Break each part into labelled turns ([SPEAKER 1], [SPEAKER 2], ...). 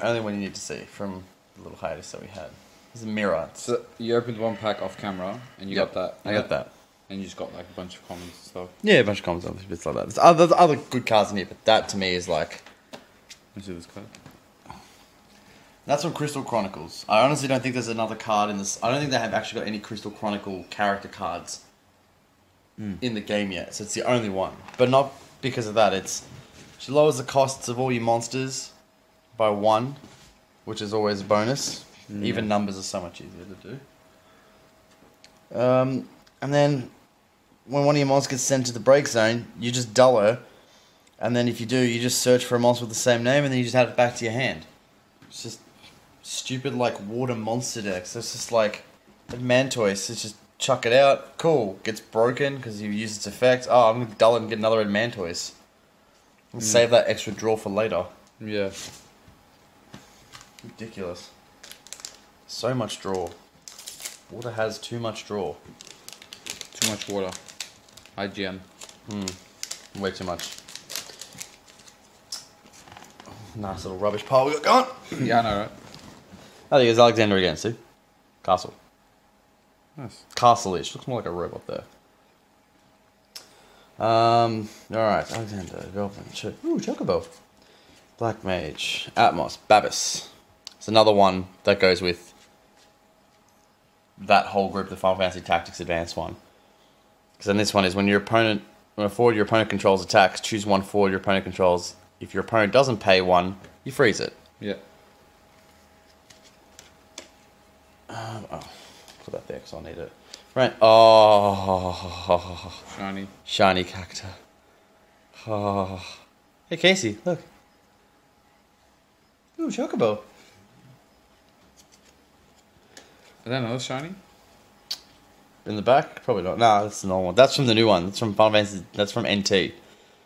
[SPEAKER 1] only one you need to see from the little hiatus that we had. It's a mirror.
[SPEAKER 2] So you opened one pack off camera and you got that.
[SPEAKER 1] I got that.
[SPEAKER 2] And you just got like a bunch of commons and stuff.
[SPEAKER 1] Yeah, a bunch of commons, other bits like that. There's other good cards in here, but that to me is like...
[SPEAKER 2] Let's see this card.
[SPEAKER 1] That's from Crystal Chronicles. I honestly don't think there's another card in this. I don't think they have actually got any Crystal Chronicle character cards in the game yet. So it's the only one. But not because of that. It's she lowers the costs of all your monsters by 1, which is always a bonus. Even numbers are so much easier to do. And then when one of your monsters gets sent to the break zone, you just dull her. And then if you do, you just search for a monster with the same name and then you just add it back to your hand. It's just stupid like water monster decks. It's just like Mantoise. It's just chuck it out. Cool. Gets broken because you use its effect. Oh, I'm going to dull it and get another Mantoise. And save that extra draw for later.
[SPEAKER 2] Yeah.
[SPEAKER 1] Ridiculous. So much draw. Water has too much draw.
[SPEAKER 2] Too much water. IGN.
[SPEAKER 1] Way too much. Nice little rubbish pile we got going.
[SPEAKER 2] Yeah, I know, right?
[SPEAKER 1] I think it's Alexander again, see? Castle.
[SPEAKER 2] Nice.
[SPEAKER 1] Castle-ish. Looks more like a robot there. Alright, Alexander, development. Ooh, Chocobo. Black Mage. Atmos. Babis. It's another one that goes with that whole group, the Final Fantasy Tactics Advanced one. Because then this one is when your opponent controls attacks, choose one forward your opponent controls. If your opponent doesn't pay 1, you freeze it.
[SPEAKER 2] Yeah.
[SPEAKER 1] Put that there because I'll need it. Right. Oh.
[SPEAKER 2] Shiny.
[SPEAKER 1] Shiny Cacta. Oh. Hey, Casey, look. Ooh, Chocobo.
[SPEAKER 2] Is that another shiny?
[SPEAKER 1] In the back? Probably not. Nah, that's the normal one. That's from the new one. That's from Final Fantasy. That's from NT.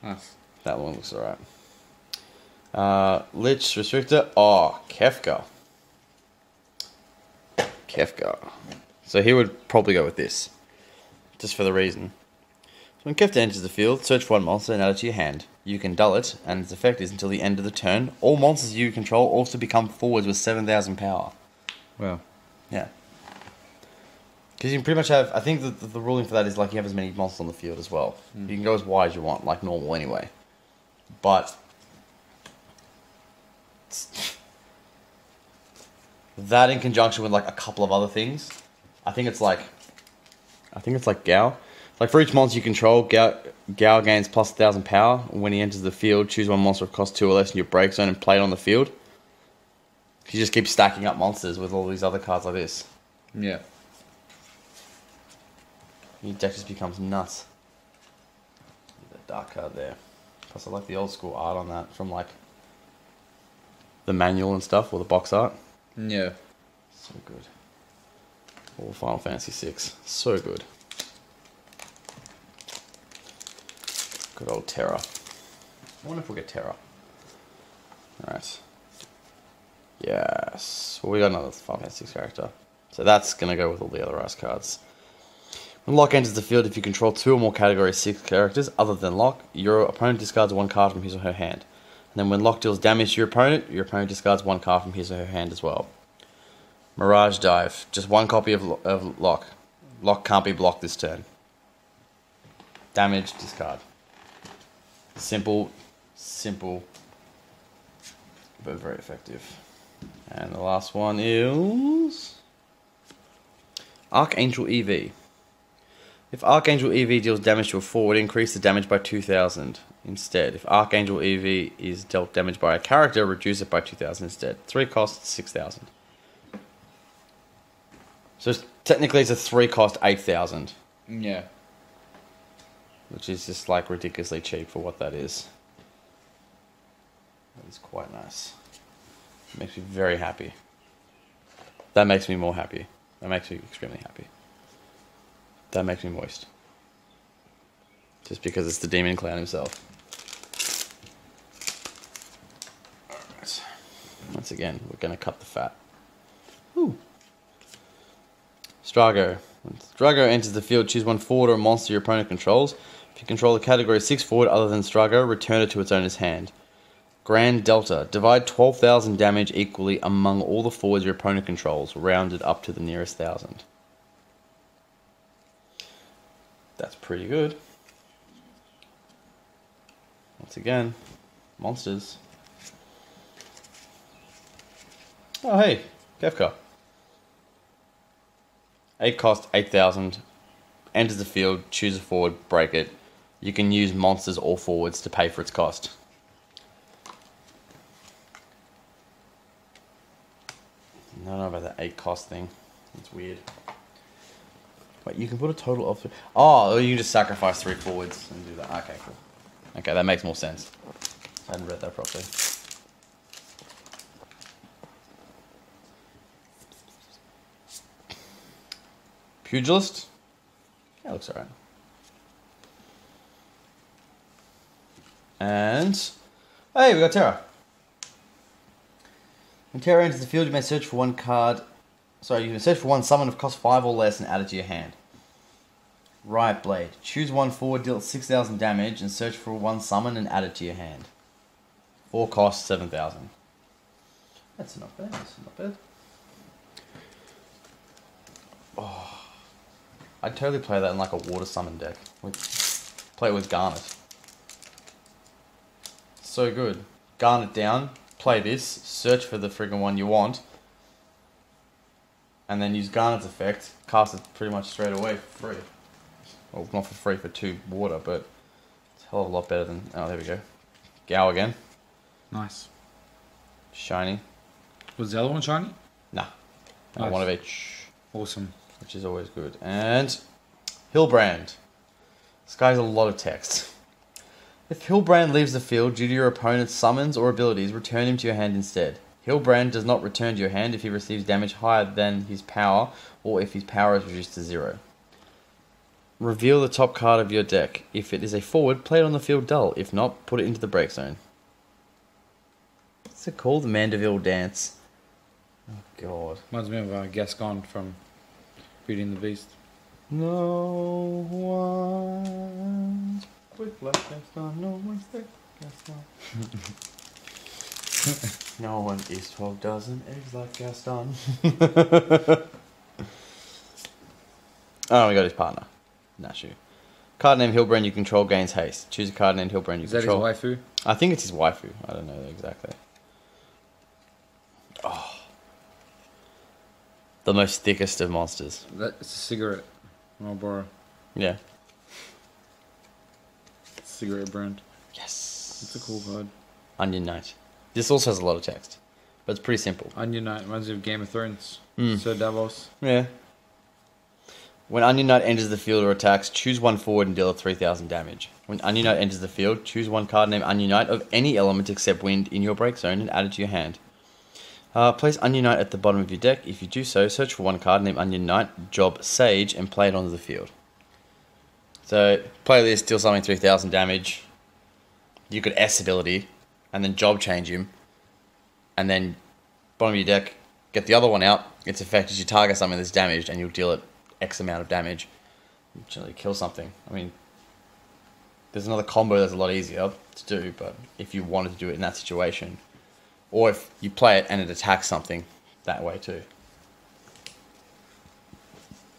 [SPEAKER 2] Nice.
[SPEAKER 1] That one looks alright. Lich, Restrictor. Oh, Kefka. Kefka. So he would probably go with this. Just for the reason. So when Kefka enters the field, search for one monster and add it to your hand. You can dull it, and its effect is until the end of the turn. All monsters you control also become forwards with 7,000 power.
[SPEAKER 2] Wow.
[SPEAKER 1] Yeah. Because you can pretty much have... I think the ruling for that is like you have as many monsters on the field as well. You can go as wide as you want, like normal anyway. But... that in conjunction with like a couple of other things, I think it's like Gao. Like for each monster you control, Gao gains plus 1,000 power. When he enters the field, choose one monster that costs 2 or less in your break zone and play it on the field. You just keep stacking up monsters with all these other cards like this.
[SPEAKER 2] Yeah.
[SPEAKER 1] Your deck just becomes nuts. That dark card there. Plus I like the old school art on that from like the manual and stuff, or the box art.
[SPEAKER 2] Yeah.
[SPEAKER 1] So good. Or Final Fantasy 6. So good. Good old Terra. I wonder if we'll get Terra. Alright. Yes. Well, we got another Final Fantasy 6 character. So that's going to go with all the other ice cards. When Lock enters the field, if you control 2 or more Category 6 characters other than Lock, your opponent discards 1 card from his or her hand. And then when Lock deals damage to your opponent discards 1 card from his or her hand as well. Mirage Dive. Just 1 copy of Lock. Lock can't be blocked this turn. Damage, discard. Simple, but very effective. And the last one is... Archangel EV. If Archangel EV deals damage to a forward, increase the damage by 2,000 instead. If Archangel EV is dealt damage by a character, reduce it by 2,000 instead. 3 costs, 6,000. So technically it's a 3 cost, 8,000.
[SPEAKER 2] Yeah.
[SPEAKER 1] Which is just like ridiculously cheap for what that is. That is quite nice. It makes me very happy. That makes me more happy. That makes me extremely happy. That makes me moist. Just because it's the Demon Clown himself. Alright. Once again, we're going to cut the fat. Ooh. Strago. When Strago enters the field, choose 1 forward or a monster your opponent controls. If you control a Category 6 forward other than Strago, return it to its owner's hand. Grand Delta. Divide 12,000 damage equally among all the forwards your opponent controls, rounded up to the nearest 1,000. That's pretty good. Once again, monsters. Oh hey, Kefka. 8 cost, 8,000. Enters the field, choose a forward, break it. You can use monsters or forwards to pay for its cost. I don't know about that 8 cost thing. It's weird. Wait, you can put a total of... Oh, you can just sacrifice 3 forwards and do that. Okay, cool. Okay, that makes more sense. I hadn't read that properly. Pugilist? Yeah, looks alright. And... Hey, we got Terra. When Terra enters the field, you may search for one card... Sorry, you can search for one summon of cost 5 or less and add it to your hand. Riot Blade. Choose one forward, deal 6,000 damage, and search for one summon and add it to your hand. 4 cost, 7,000. That's not bad, that's not bad. Oh, I'd totally play that in like a water summon deck. Play it with Garnet. So good. Garnet down, play this, search for the friggin' one you want, and then use Garnet's effect, cast it pretty much straight away for free. Well, not for free for 2 water, but it's a hell of a lot better than... Oh, there we go. Gao again.
[SPEAKER 2] Nice.
[SPEAKER 1] Shiny.
[SPEAKER 2] Was the other one shiny?
[SPEAKER 1] Nah.
[SPEAKER 2] Nice.
[SPEAKER 1] One of each.
[SPEAKER 2] Awesome.
[SPEAKER 1] Which is always good. And Hillbrand. This guy's a lot of text. If Hillbrand leaves the field due to your opponent's summons or abilities, return him to your hand instead. Hillbrand does not return to your hand if he receives damage higher than his power or if his power is reduced to 0. Reveal the top card of your deck. If it is a forward, play it on the field dull. If not, put it into the break zone. What's it called? The Mandeville Dance. Oh, God.
[SPEAKER 2] Reminds me of Gascon from Beauty and the Beast.
[SPEAKER 1] No one's quick like Gaston. No one's thick Gaston. No one eats 12 dozen eggs like Gaston. Oh, we got his partner. Nashu. Card named Hillbrand you control gains haste. Choose a card named Hillbrand you control.
[SPEAKER 2] Is that his waifu?
[SPEAKER 1] I think it's his waifu. I don't know exactly. Oh. The most thickest of monsters.
[SPEAKER 2] That's a cigarette. Marlboro.
[SPEAKER 1] Yeah.
[SPEAKER 2] Cigarette brand.
[SPEAKER 1] Yes.
[SPEAKER 2] It's a cool card.
[SPEAKER 1] Onion Knight. This also has a lot of text, but it's pretty simple.
[SPEAKER 2] Onion Knight reminds me of Game of Thrones.
[SPEAKER 1] Mm.
[SPEAKER 2] Sir Davos.
[SPEAKER 1] Yeah. When Onion Knight enters the field or attacks, choose one forward and deal 3,000 damage. When Onion Knight enters the field, choose one card named Onion Knight of any element except wind in your break zone and add it to your hand. Place Onion Knight at the bottom of your deck. If you do so, search for one card named Onion Knight, job Sage, and play it onto the field. So, play this, deal something 3,000 damage. You could S ability, and then job change him. And then, bottom of your deck, get the other one out. Its effect is you target something that's damaged, and you'll deal it X amount of damage. Generally kill something. I mean, there's another combo that's a lot easier to do, but if you wanted to do it in that situation, or if you play it and it attacks something that way too.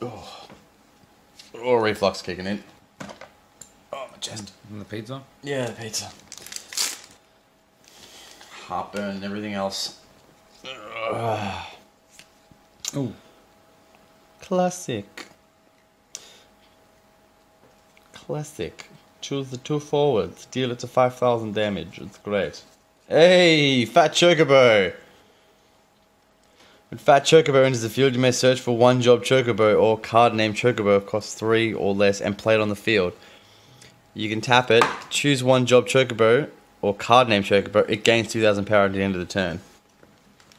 [SPEAKER 1] Oh, reflux kicking in. Oh, my chest.
[SPEAKER 2] And the pizza?
[SPEAKER 1] Yeah, the pizza. Heartburn and everything else.
[SPEAKER 2] Oh.
[SPEAKER 1] Classic. Choose the 2 forwards. Deal it to 5,000 damage. It's great. Hey, Fat Chocobo! When Fat Chocobo enters the field, you may search for one job Chocobo or card named Chocobo costs 3 or less and play it on the field. You can tap it, choose one job Chocobo or card named Chocobo. It gains 2,000 power at the end of the turn.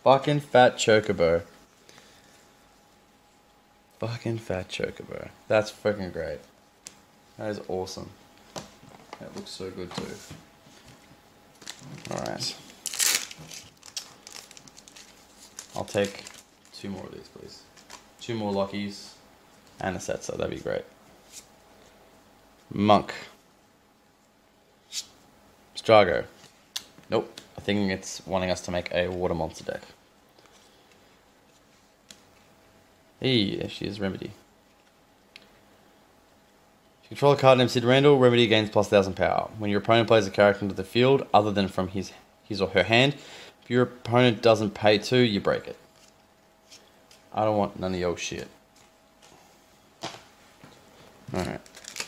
[SPEAKER 1] Fucking Fat Chocobo. Fucking Fat Chocobo. That's freaking great. That is awesome. That looks so good too. Alright. I'll take 2 more of these, please. 2 more Lockies and a Setzer. That'd be great. Monk. Strago. Nope. I think it's wanting us to make a water monster deck. Hey, there she is, Remedy. If you control a card named Sid Randall, Remedy gains plus 1000 power. When your opponent plays a character into the field, other than from his or her hand, if your opponent doesn't pay 2, you break it. I don't want none of your shit. Alright,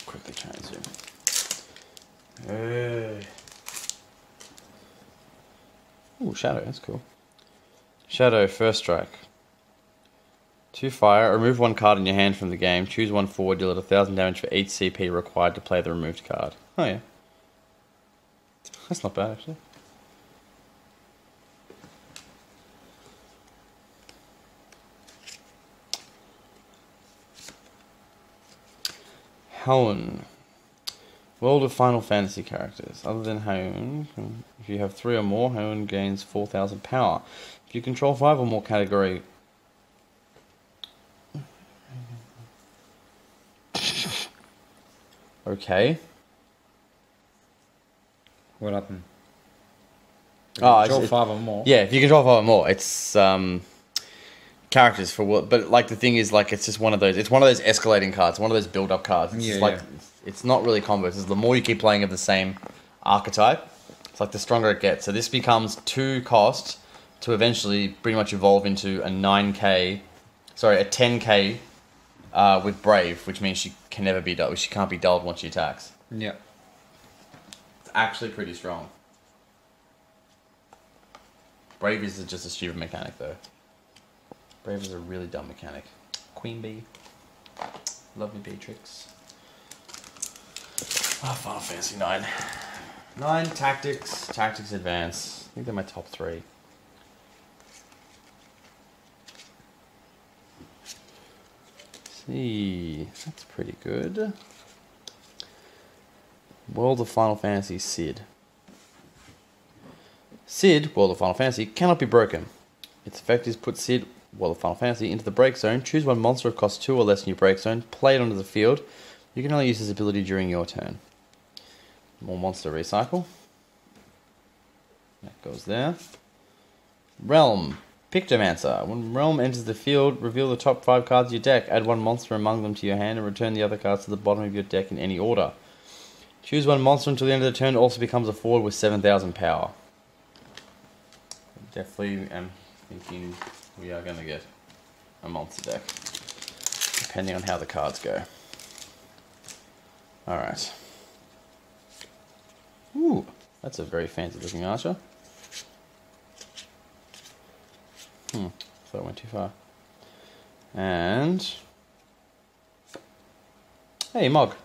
[SPEAKER 1] quickly try and zoom. Ooh, Shadow, that's cool. Shadow, first strike. 2 fire, remove 1 card in your hand from the game, choose 1 forward, deal it 1000 damage for each CP required to play the removed card. Oh yeah. That's not bad actually. Helen. World of Final Fantasy characters. Other than Hoenn, if you have 3 or more, Hoenn gains 4000 power. If you control 5 or more category... Okay.
[SPEAKER 2] What happened?
[SPEAKER 1] Oh,
[SPEAKER 2] Control 5 or more.
[SPEAKER 1] Yeah, if you control 5 or more, it's characters for what? But like the thing is, like it's just one of those. It's one of those escalating cards, one of those build-up cards. It's just like it's not really combos. It's the more you keep playing of the same archetype, it's like the stronger it gets. So this becomes 2 costs to eventually pretty much evolve into a 10k with Brave, which means she can never be dulled. She can't be dulled once she attacks.
[SPEAKER 2] Yeah.
[SPEAKER 1] It's actually pretty strong. Brave is just a stupid mechanic, though. Brave is a really dumb mechanic. Queen Bee. Love me, Beatrix. Oh, Final Fantasy 9. 9, Tactics. Tactics Advance. I think they're my top 3. See, that's pretty good. World of Final Fantasy Sid. Sid, World of Final Fantasy, cannot be broken. Its effect is put Sid, World of Final Fantasy, into the break zone. Choose 1 monster of cost 2 or less in your break zone. Play it onto the field. You can only use this ability during your turn. More monster recycle. That goes there. Realm. Pictomancer. When Realm enters the field, reveal the top 5 cards of your deck. Add 1 monster among them to your hand and return the other cards to the bottom of your deck in any order. Choose 1 monster until the end of the turn. It also becomes a forward with 7000 power. Definitely am thinking we are going to get a monster deck, depending on how the cards go. Alright. Ooh, that's a very fancy looking archer. Thought I went too far. And... hey, Mog.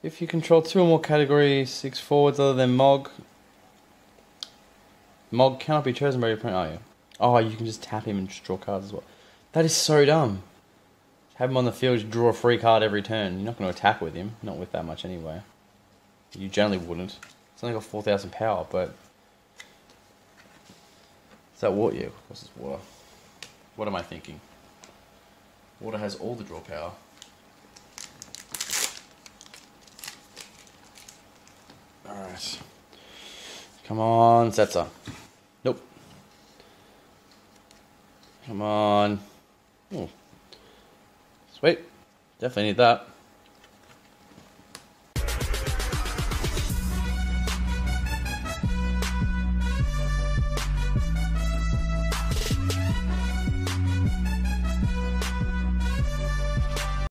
[SPEAKER 1] If you control 2 or more category 6 forwards other than Mog... Mog cannot be chosen by your opponent, are you? Oh, you can just tap him and just draw cards as well. That is so dumb. Have him on the field, just draw a free card every turn. You're not going to attack with him. Not with that much anyway. You generally wouldn't. It's only got 4000 power, but... is that water? Yeah, of course it's water. What am I thinking? Water has all the draw power. Alright. Come on, Setzer. Nope. Come on. Ooh. Sweet. Definitely need that.